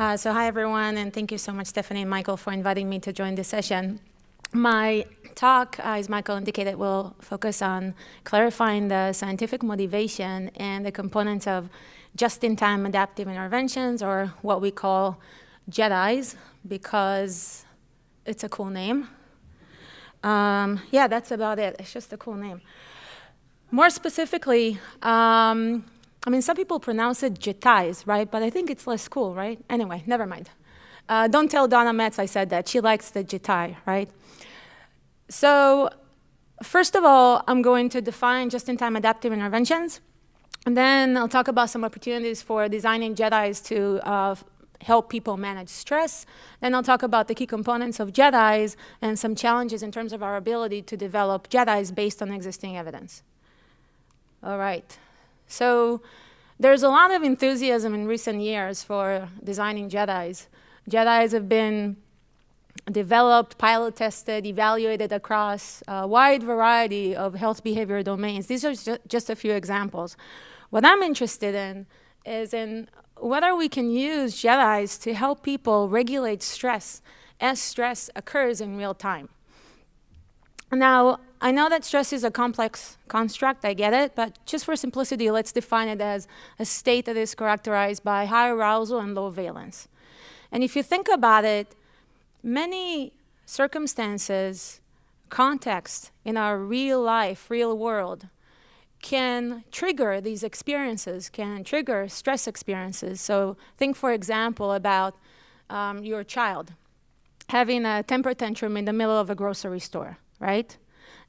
So hi, everyone, and thank you so much, Stephanie and Michael, for inviting me to join this session. My talk, as Michael indicated, will focus on clarifying the scientific motivation and the components of just-in-time adaptive interventions, or what we call JEDIs, because it's a cool name. Yeah, that's about it. It's just a cool name. More specifically, I mean, some people pronounce it JETIs, right? But I think it's less cool, right? Anyway, never mind. Don't tell Donna Metz I said that. She likes the JETI, right? So first of all, I'm going to define just-in-time adaptive interventions. And then I'll talk about some opportunities for designing JEDIs to help people manage stress. Then I'll talk about the key components of JEDIs and some challenges in terms of our ability to develop JEDIs based on existing evidence. All right. So there's a lot of enthusiasm in recent years for designing JEDIs. JEDIs have been developed, pilot tested, evaluated across a wide variety of health behavior domains. These are just a few examples. What I'm interested in is in whether we can use JEDIs to help people regulate stress as stress occurs in real time. Now, I know that stress is a complex construct, I get it, but just for simplicity, let's define it as a state that is characterized by high arousal and low valence. And if you think about it, many circumstances, context in our real life, real world, can trigger these experiences, can trigger stress experiences. So think, for example, about your child having a temper tantrum in the middle of a grocery store, right?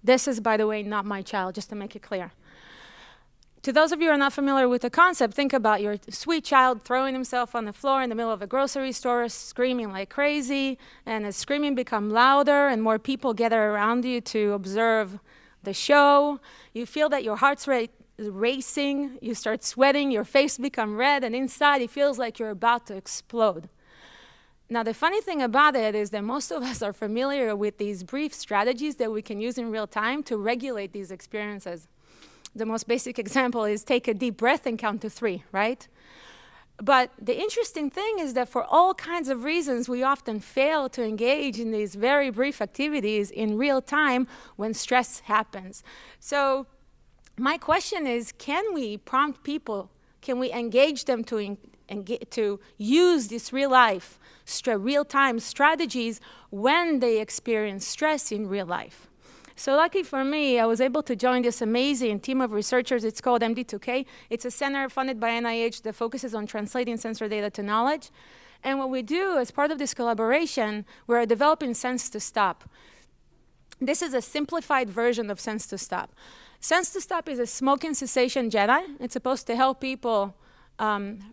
This is, by the way, not my child, just to make it clear. To those of you who are not familiar with the concept, think about your sweet child throwing himself on the floor in the middle of a grocery store, screaming like crazy, and as screaming becomes louder and more people gather around you to observe the show, you feel that your heart's rate is racing, you start sweating, your face becomes red, and inside it feels like you're about to explode. Now, the funny thing about it is that most of us are familiar with these brief strategies that we can use in real time to regulate these experiences. The most basic example is take a deep breath and count to 3, right? But the interesting thing is that for all kinds of reasons, we often fail to engage in these very brief activities in real time when stress happens. So my question is, can we prompt people, can we engage them to use this real-time strategies when they experience stress in real life? So lucky for me, I was able to join this amazing team of researchers. It's called MD2K. It's a center funded by NIH that focuses on translating sensor data to knowledge. And what we do as part of this collaboration, we're developing Sense to Stop. This is a simplified version of Sense to Stop. Sense to Stop is a smoking cessation JEDI. It's supposed to help people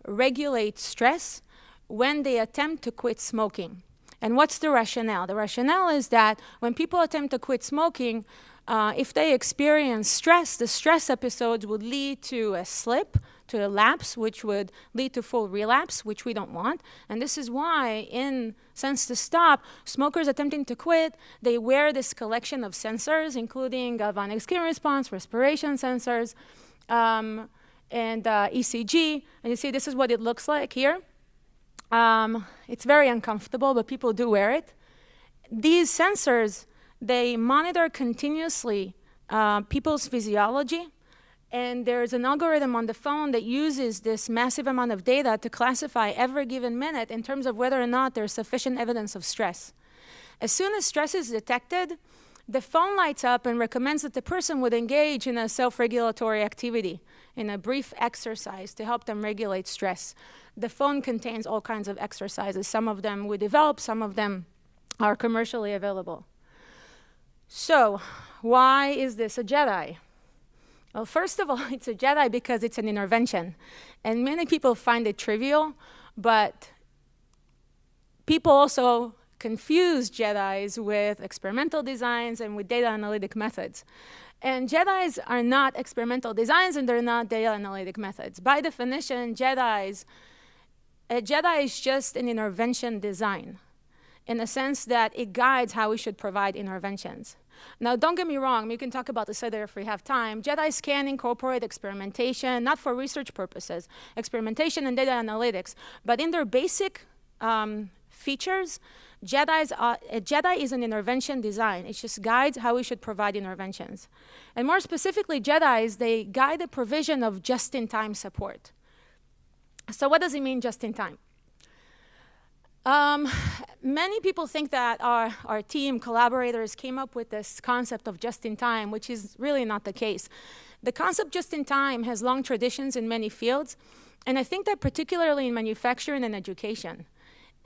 regulate stress when they attempt to quit smoking. And what's the rationale? The rationale is that when people attempt to quit smoking, if they experience stress, the stress episodes would lead to a slip, to a lapse, which would lead to full relapse, which we don't want. And this is why in Sense to Stop, smokers attempting to quit, they wear this collection of sensors, including galvanic skin response, respiration sensors, and ECG. And you see this is what it looks like here. It's very uncomfortable, but people do wear it. These sensors, they monitor continuously people's physiology, and there's an algorithm on the phone that uses this massive amount of data to classify every given minute in terms of whether or not there's sufficient evidence of stress. As soon as stress is detected, the phone lights up and recommends that the person would engage in a self-regulatory activity, in a brief exercise to help them regulate stress. The phone contains all kinds of exercises. Some of them we developed, some of them are commercially available. So, why is this a JEDI? Well, first of all, it's a JEDI because it's an intervention. And many people find it trivial, but people also confuse JEDIs with experimental designs and with data analytic methods. And JEDIs are not experimental designs, and they're not data analytic methods. By definition, a JEDI is just an intervention design, in the sense that it guides how we should provide interventions. Now, don't get me wrong, we can talk about this later if we have time. JEDIs can incorporate experimentation, not for research purposes, experimentation and data analytics, but in their basic features, a Jedi is an intervention design. It just guides how we should provide interventions. And more specifically, Jedis, they guide the provision of just-in-time support. So what does it mean just-in-time? Many people think that our team collaborators came up with this concept of just-in-time, which is really not the case. The concept just-in-time has long traditions in many fields, and I think that particularly in manufacturing and education.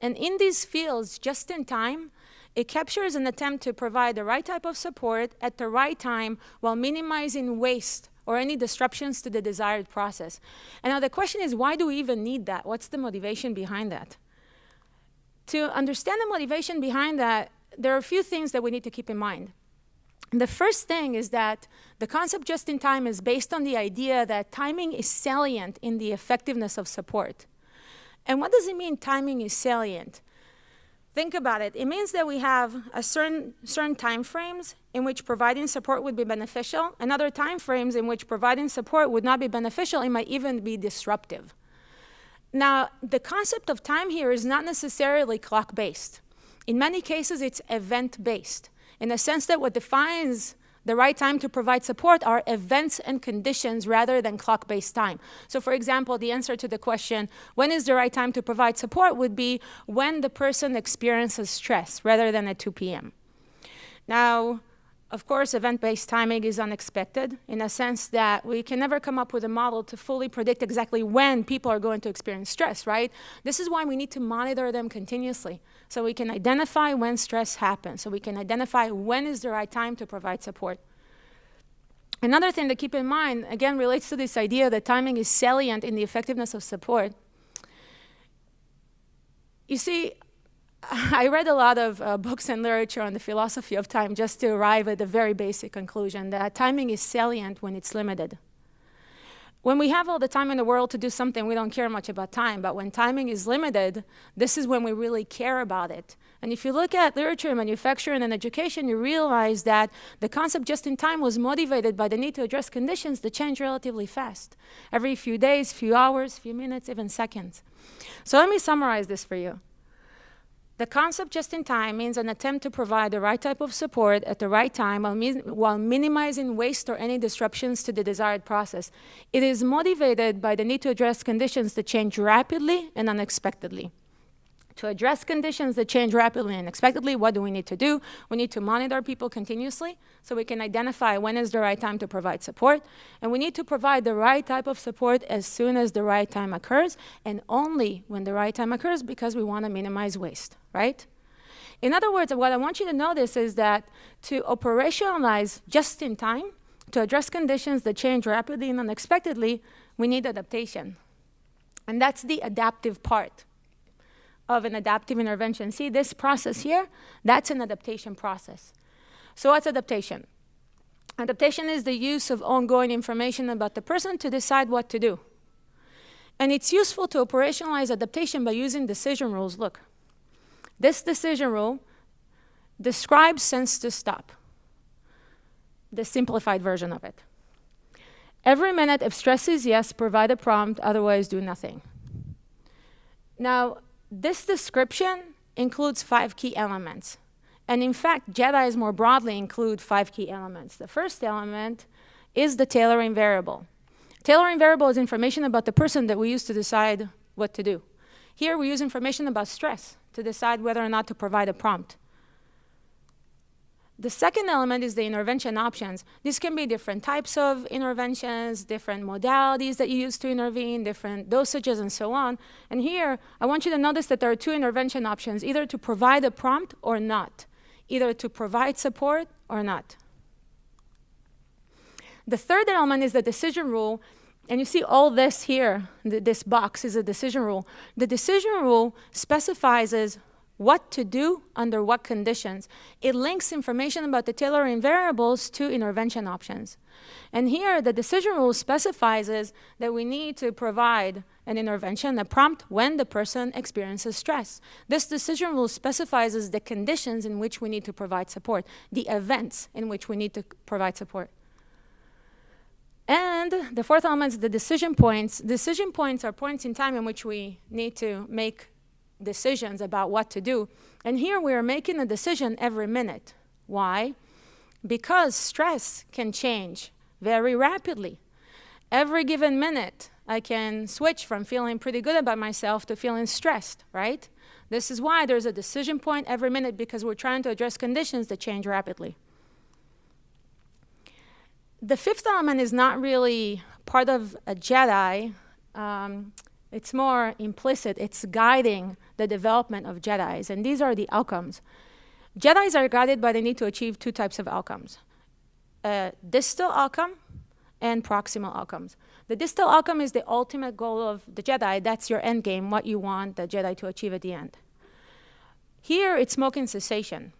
And in these fields, just-in-time, it captures an attempt to provide the right type of support at the right time while minimizing waste or any disruptions to the desired process. And now the question is, why do we even need that? What's the motivation behind that? To understand the motivation behind that, there are a few things that we need to keep in mind. The first thing is that the concept just-in-time is based on the idea that timing is salient in the effectiveness of support. And what does it mean timing is salient? Think about it. It means that we have a certain time frames in which providing support would be beneficial, and other time frames in which providing support would not be beneficial. It might even be disruptive. Now, the concept of time here is not necessarily clock-based. In many cases, it's event-based, in the sense that what defines the right time to provide support are events and conditions rather than clock-based time. So for example, the answer to the question, when is the right time to provide support, would be when the person experiences stress rather than at 2 p.m. Now, of course, event-based timing is unexpected in a sense that we can never come up with a model to fully predict exactly when people are going to experience stress, right? This is why we need to monitor them continuously so we can identify when stress happens, so we can identify when is the right time to provide support. Another thing to keep in mind, again, relates to this idea that timing is salient in the effectiveness of support. You see, I read a lot of books and literature on the philosophy of time just to arrive at the very basic conclusion that timing is salient when it's limited. When we have all the time in the world to do something, we don't care much about time. But when timing is limited, this is when we really care about it. And if you look at literature, manufacturing, and education, you realize that the concept just in time was motivated by the need to address conditions that change relatively fast. Every few days, few hours, few minutes, even seconds. So let me summarize this for you. The concept just-in-time means an attempt to provide the right type of support at the right time while minimizing waste or any disruptions to the desired process. It is motivated by the need to address conditions that change rapidly and unexpectedly. To address conditions that change rapidly and unexpectedly, what do we need to do? We need to monitor people continuously so we can identify when is the right time to provide support. And we need to provide the right type of support as soon as the right time occurs, and only when the right time occurs, because we want to minimize waste, right? In other words, what I want you to notice is that to operationalize just in time, to address conditions that change rapidly and unexpectedly, we need adaptation. And that's the adaptive part of an adaptive intervention. See this process here? That's an adaptation process. So what's adaptation? Adaptation is the use of ongoing information about the person to decide what to do. And it's useful to operationalize adaptation by using decision rules. Look, this decision rule describes sense to stop, the simplified version of it. Every minute, if stress is yes, provide a prompt, otherwise do nothing. Now, this description includes 5 key elements. And in fact, Jedis more broadly include 5 key elements. The first element is the tailoring variable. Tailoring variable is information about the person that we use to decide what to do. Here we use information about stress to decide whether or not to provide a prompt. The second element is the intervention options. These can be different types of interventions, different modalities that you use to intervene, different dosages, and so on. And here, I want you to notice that there are 2 intervention options, either to provide a prompt or not, either to provide support or not. The third element is the decision rule. And you see all this here, this box is a decision rule. The decision rule specifies what to do under what conditions. It links information about the tailoring variables to intervention options. And here, the decision rule specifies that we need to provide an intervention, a prompt, when the person experiences stress. This decision rule specifies the conditions in which we need to provide support, the events in which we need to provide support. And the fourth element is the decision points. Decision points are points in time in which we need to make decisions about what to do. And here we are making a decision every minute. Why? Because stress can change very rapidly. Every given minute, I can switch from feeling pretty good about myself to feeling stressed, right? This is why there's a decision point every minute, because we're trying to address conditions that change rapidly. The fifth element is not really part of a Jedi. It's more implicit. It's guiding the development of Jedis, and these are the outcomes. Jedis are guided by the need to achieve two types of outcomes: a distal outcome and proximal outcomes. The distal outcome is the ultimate goal of the Jedi. That's your end game, what you want the Jedi to achieve at the end. Here, it's smoking cessation.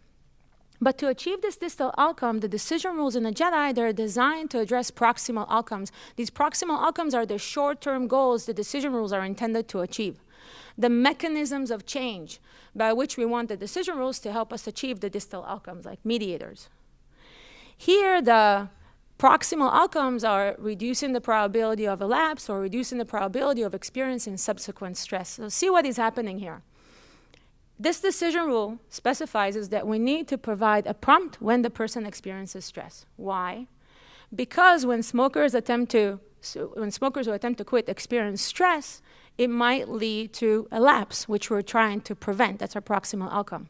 But to achieve this distal outcome, the decision rules in the Jedi, they're designed to address proximal outcomes. These proximal outcomes are the short-term goals the decision rules are intended to achieve. The mechanisms of change by which we want the decision rules to help us achieve the distal outcomes, like mediators. Here, the proximal outcomes are reducing the probability of a lapse or reducing the probability of experiencing subsequent stress. So see what is happening here. This decision rule specifies is that we need to provide a prompt when the person experiences stress. Why? Because when smokers who attempt to quit experience stress, it might lead to a lapse, which we're trying to prevent. That's our proximal outcome.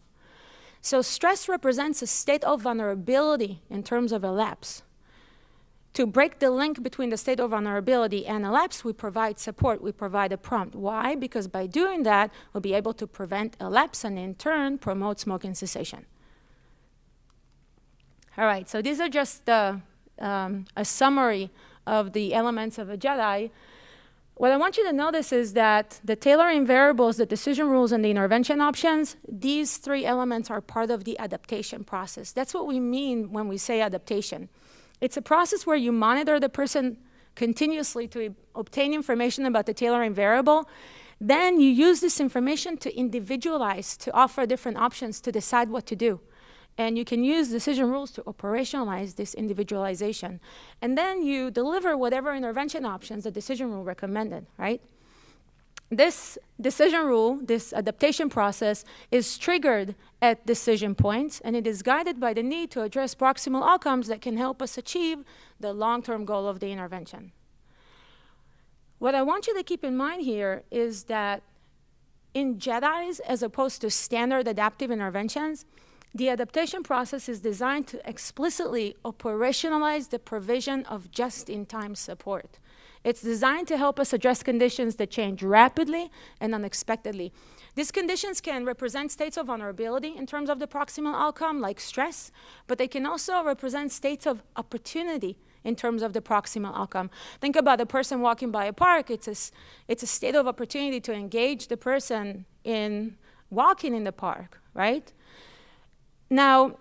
So stress represents a state of vulnerability in terms of a lapse. To break the link between the state of vulnerability and a lapse, we provide support, we provide a prompt. Why? Because by doing that, we'll be able to prevent a lapse and in turn promote smoking cessation. All right, so these are just a summary of the elements of a Jedi. What I want you to notice is that the tailoring variables, the decision rules, and the intervention options, these three elements are part of the adaptation process. That's what we mean when we say adaptation. It's a process where you monitor the person continuously to obtain information about the tailoring variable. Then you use this information to individualize, to offer different options to decide what to do. And you can use decision rules to operationalize this individualization. And then you deliver whatever intervention options the decision rule recommended, right? This decision rule, this adaptation process, is triggered at decision points, and it is guided by the need to address proximal outcomes that can help us achieve the long-term goal of the intervention. What I want you to keep in mind here is that in Jedis, as opposed to standard adaptive interventions, the adaptation process is designed to explicitly operationalize the provision of just-in-time support. It's designed to help us address conditions that change rapidly and unexpectedly. These conditions can represent states of vulnerability in terms of the proximal outcome, like stress, but they can also represent states of opportunity in terms of the proximal outcome. Think about a person walking by a park. It's a state of opportunity to engage the person in walking in the park, right? Now,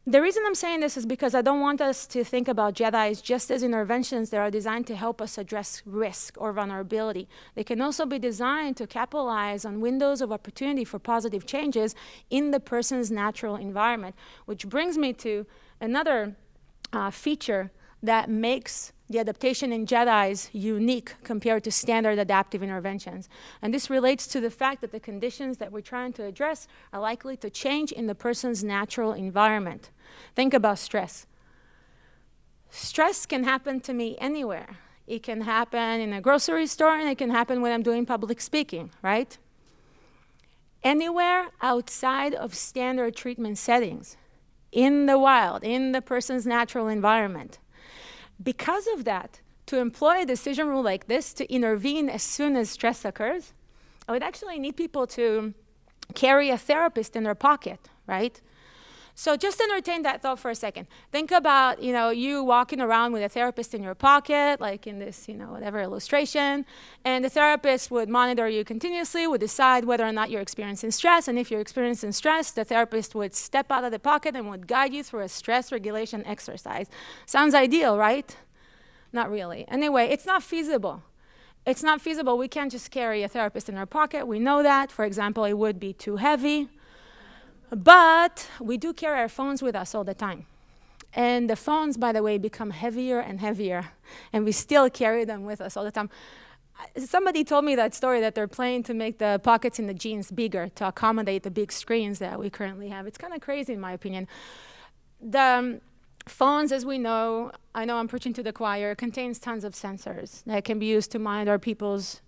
the reason I'm saying this is because I don't want us to think about Jedis just as interventions that are designed to help us address risk or vulnerability. They can also be designed to capitalize on windows of opportunity for positive changes in the person's natural environment, which brings me to another feature that makes the adaptation in Jedis unique compared to standard adaptive interventions. And this relates to the fact that the conditions that we're trying to address are likely to change in the person's natural environment. Think about stress. Stress can happen to me anywhere. It can happen in a grocery store, and it can happen when I'm doing public speaking, right? Anywhere outside of standard treatment settings, in the wild, in the person's natural environment. Because of that, to employ a decision rule like this to intervene as soon as stress occurs, I would actually need people to carry a therapist in their pocket, right? So just entertain that thought for a second. Think about, you walking around with a therapist in your pocket, like in this, whatever illustration, and the therapist would monitor you continuously, would decide whether or not you're experiencing stress, and if you're experiencing stress, the therapist would step out of the pocket and would guide you through a stress regulation exercise. Sounds ideal, right? Not really. Anyway, it's not feasible. It's not feasible. We can't just carry a therapist in our pocket. We know that. For example, it would be too heavy. But we do carry our phones with us all the time. And the phones, by the way, become heavier and heavier, and we still carry them with us all the time. somebody told me that story that they're planning to make the pockets in the jeans bigger to accommodate the big screens that we currently have. It's kind of crazy in my opinion. The phones, as we know, I know I'm preaching to the choir, contains tons of sensors that can be used to monitor people's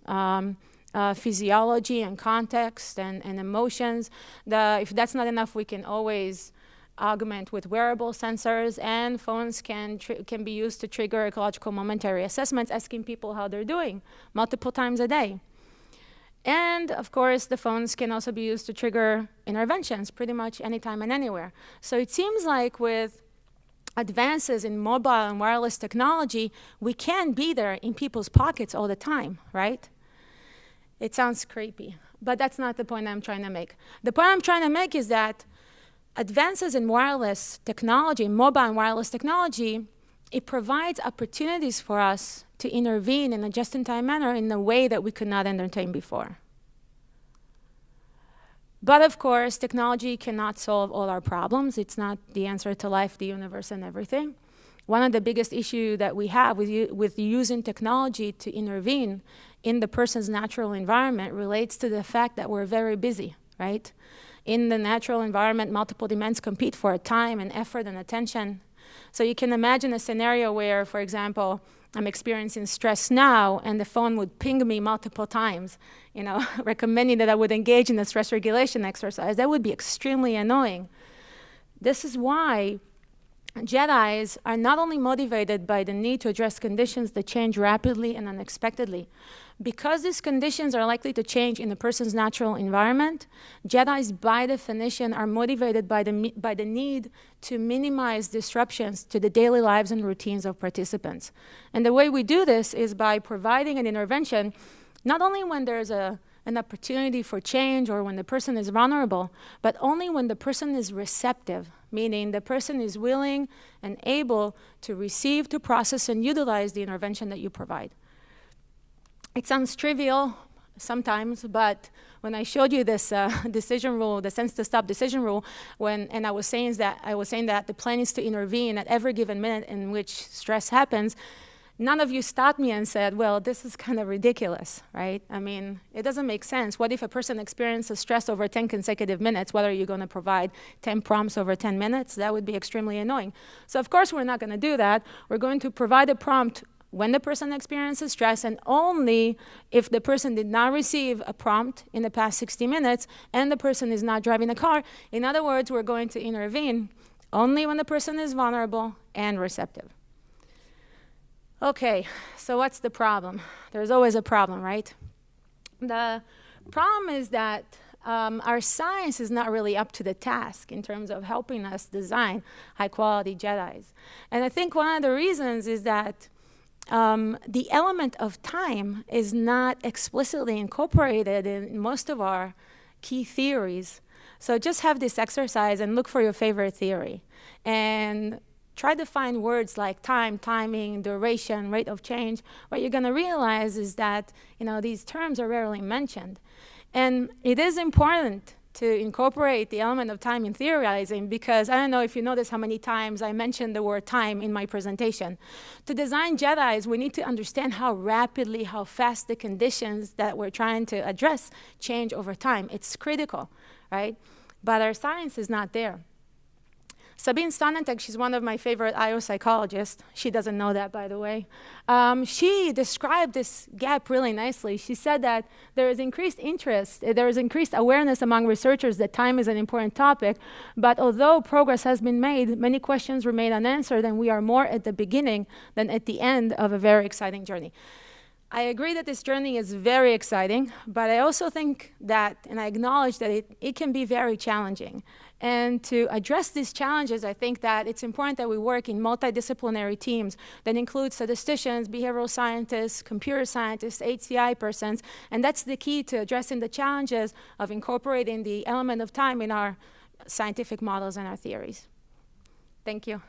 physiology and context and emotions. If that's not enough, we can always augment with wearable sensors, and phones can be used to trigger ecological momentary assessments, asking people how they're doing multiple times a day. And of course, the phones can also be used to trigger interventions pretty much anytime and anywhere. So it seems like with advances in mobile and wireless technology, we can be there in people's pockets all the time, right? It sounds creepy, but that's not the point I'm trying to make. The point I'm trying to make is that advances in wireless technology, mobile and wireless technology, it provides opportunities for us to intervene in a just-in-time manner in a way that we could not entertain before. But of course, technology cannot solve all our problems. It's not the answer to life, the universe, and everything. One of the biggest issues that we have with using technology to intervene in the person's natural environment relates to the fact that we're very busy, right? In the natural environment, multiple demands compete for time and effort and attention. So you can imagine a scenario where, for example, I'm experiencing stress now, and the phone would ping me multiple times, recommending that I would engage in a stress regulation exercise. That would be extremely annoying. This is why Jedis are not only motivated by the need to address conditions that change rapidly and unexpectedly. Because these conditions are likely to change in a person's natural environment, Jedis, by definition, are motivated by the need to minimize disruptions to the daily lives and routines of participants. And the way we do this is by providing an intervention, not only when there's an opportunity for change or when the person is vulnerable, but only when the person is receptive, meaning the person is willing and able to receive, to process, and utilize the intervention that you provide. It sounds trivial sometimes, but when I showed you this decision rule, the sense to stop decision rule, and I was saying that the plan is to intervene at every given minute in which stress happens, none of you stopped me and said, well, this is kind of ridiculous, right? I mean, it doesn't make sense. What if a person experiences stress over 10 consecutive minutes? What are you going to provide 10 prompts over 10 minutes? That would be extremely annoying. So of course, we're not going to do that. We're going to provide a prompt when the person experiences stress, and only if the person did not receive a prompt in the past 60 minutes and the person is not driving a car. In other words, we're going to intervene only when the person is vulnerable and receptive. Okay, so what's the problem? There's always a problem, right? The problem is that our science is not really up to the task in terms of helping us design high-quality Jedis. And I think one of the reasons is that the element of time is not explicitly incorporated in most of our key theories. So just have this exercise and look for your favorite theory. And try to find words like time, timing, duration, rate of change. What you're going to realize is that these terms are rarely mentioned. And it is important to incorporate the element of time in theorizing, because I don't know if you notice how many times I mentioned the word time in my presentation. To design Jedis, we need to understand how rapidly, how fast the conditions that we're trying to address change over time. It's critical, right? But our science is not there. Sabine Sonnentek, she's one of my favorite IO psychologists. She doesn't know that, by the way. She described this gap really nicely. She said that there is increased interest, there is increased awareness among researchers that time is an important topic, but although progress has been made, many questions remain unanswered, and we are more at the beginning than at the end of a very exciting journey. I agree that this journey is very exciting, but I also think that, and I acknowledge that it can be very challenging. And to address these challenges, I think that it's important that we work in multidisciplinary teams that include statisticians, behavioral scientists, computer scientists, HCI persons, and that's the key to addressing the challenges of incorporating the element of time in our scientific models and our theories. Thank you.